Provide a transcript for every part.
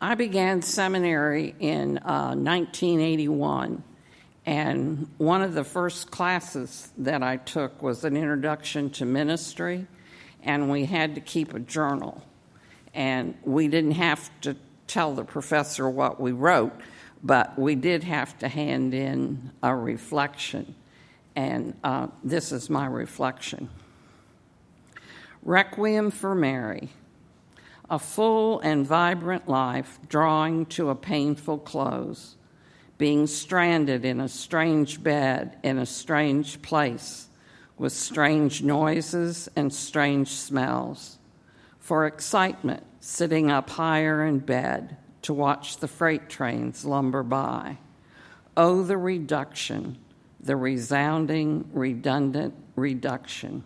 I began seminary in 1981, and one of the first classes that I took was an introduction to ministry, and we had to keep a journal. And we didn't have to tell the professor what we wrote, but we did have to hand in a reflection. And this is my reflection. Requiem for Mary. A full and vibrant life drawing to a painful close, being stranded in a strange bed in a strange place with strange noises and strange smells. For excitement, sitting up higher in bed to watch the freight trains lumber by. Oh, the reduction, the resounding, redundant reduction.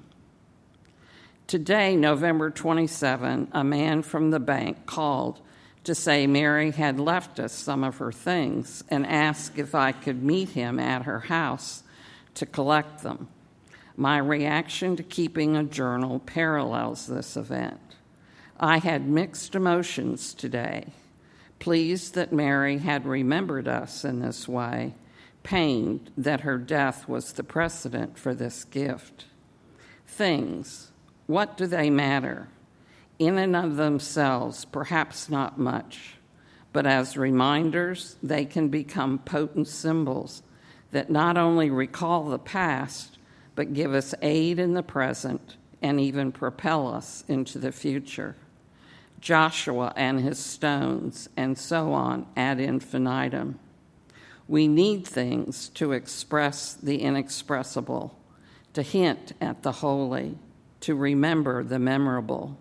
Today, November 27, a man from the bank called to say Mary had left us some of her things and asked if I could meet him at her house to collect them. My reaction to keeping a journal parallels this event. I had mixed emotions today, pleased that Mary had remembered us in this way, pained that her death was the precedent for this gift. Things. What do they matter? In and of themselves, perhaps not much, but as reminders, they can become potent symbols that not only recall the past, but give us aid in the present and even propel us into the future. Joshua and his stones, and so on ad infinitum. We need things to express the inexpressible, to hint at the holy, to remember the memorable.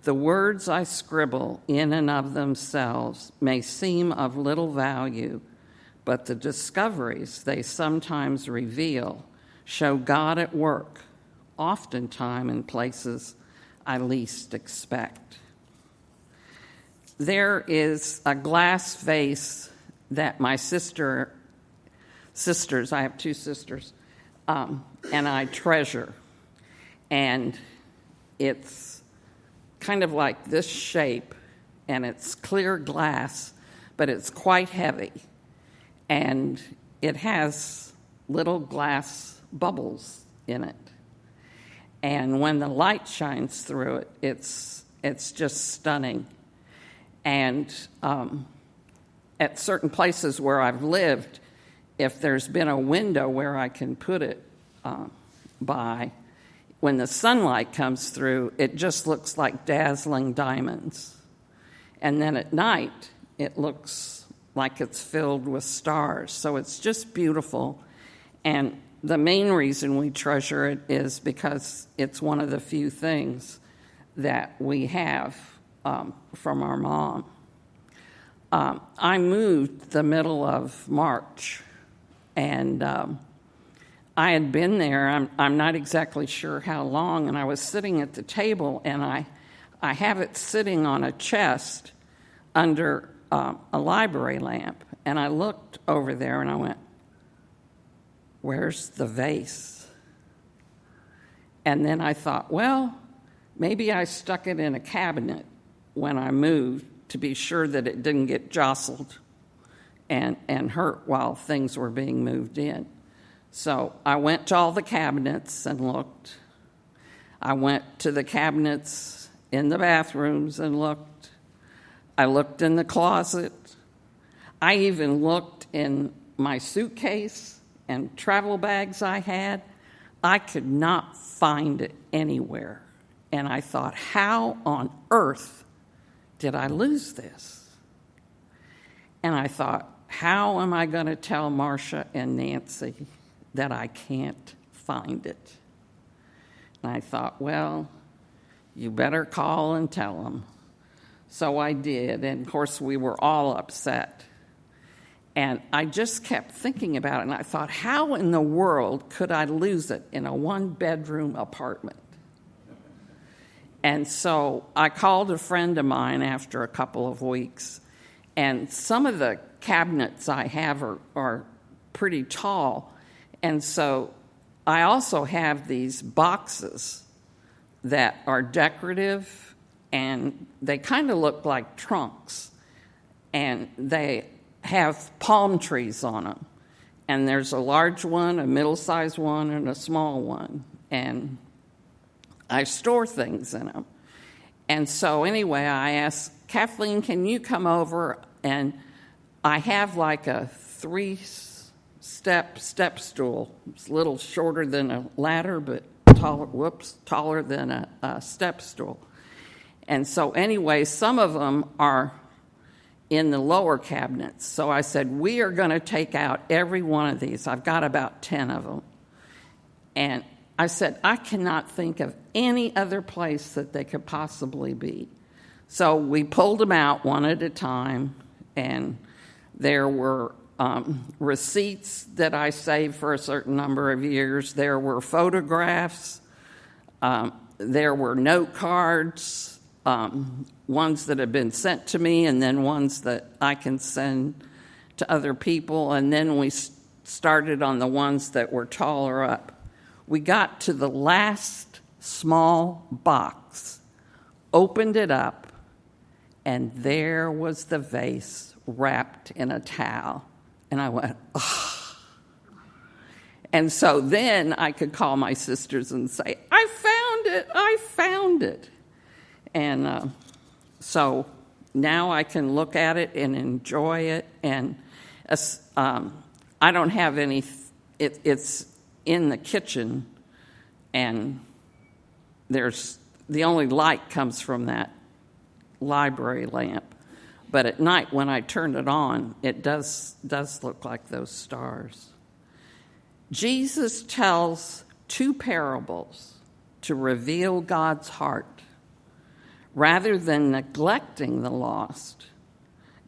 The words I scribble in and of themselves may seem of little value, but the discoveries they sometimes reveal show God at work, oftentimes in places I least expect. There is a glass vase that my sisters, I have two sisters, and I treasure. And it's kind of like this shape, and it's clear glass, but it's quite heavy. And it has little glass bubbles in it. And when the light shines through it, it's just stunning. And at certain places where I've lived, if there's been a window where I can put it by, when the sunlight comes through, it just looks like dazzling diamonds. And then at night, it looks like it's filled with stars. So it's just beautiful. And the main reason we treasure it is because it's one of the few things that we have from our mom. I moved the middle of March, and I had been there, I'm not exactly sure how long, and I was sitting at the table, and I have it sitting on a chest under a library lamp, and I looked over there, and I went, where's the vase? And then I thought, well, maybe I stuck it in a cabinet when I moved to be sure that it didn't get jostled and hurt while things were being moved in. So I went to all the cabinets and looked. I went to the cabinets in the bathrooms and looked. I looked in the closet. I even looked in my suitcase and travel bags I had. I could not find it anywhere. And I thought, how on earth did I lose this? And I thought, how am I going to tell Marcia and Nancy that I can't find it? And I thought, well, you better call and tell them. So I did, and of course we were all upset. And I just kept thinking about it, and I thought, how in the world could I lose it in a one-bedroom apartment? And so I called a friend of mine after a couple of weeks, and some of the cabinets I have are pretty tall, and so I also have these boxes that are decorative, and they kind of look like trunks, and they have palm trees on them. And there's a large one, a middle-sized one, and a small one. And I store things in them. And so anyway, I asked, Kathleen, can you come over? And I have like a 3-step stool. It's a little shorter than a ladder, but taller than a step stool. And so anyway, some of them are in the lower cabinets. So I said, we are going to take out every one of these. I've got about 10 of them. And I said, I cannot think of any other place that they could possibly be. So we pulled them out one at a time, and there were receipts that I saved for a certain number of years. There were photographs. There were note cards, ones that have been sent to me, and then ones that I can send to other people. And then we started on the ones that were taller up. We got to the last small box, opened it up, and there was the vase wrapped in a towel. And I went, oh. And so then I could call my sisters and say, I found it. And so now I can look at it and enjoy it. And I don't have any, it's in the kitchen, and the only light comes from that library lamp. But at night when I turn it on, it does look like those stars. Jesus tells 2 parables to reveal God's heart. Rather than neglecting the lost,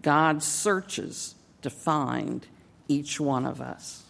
God searches to find each one of us.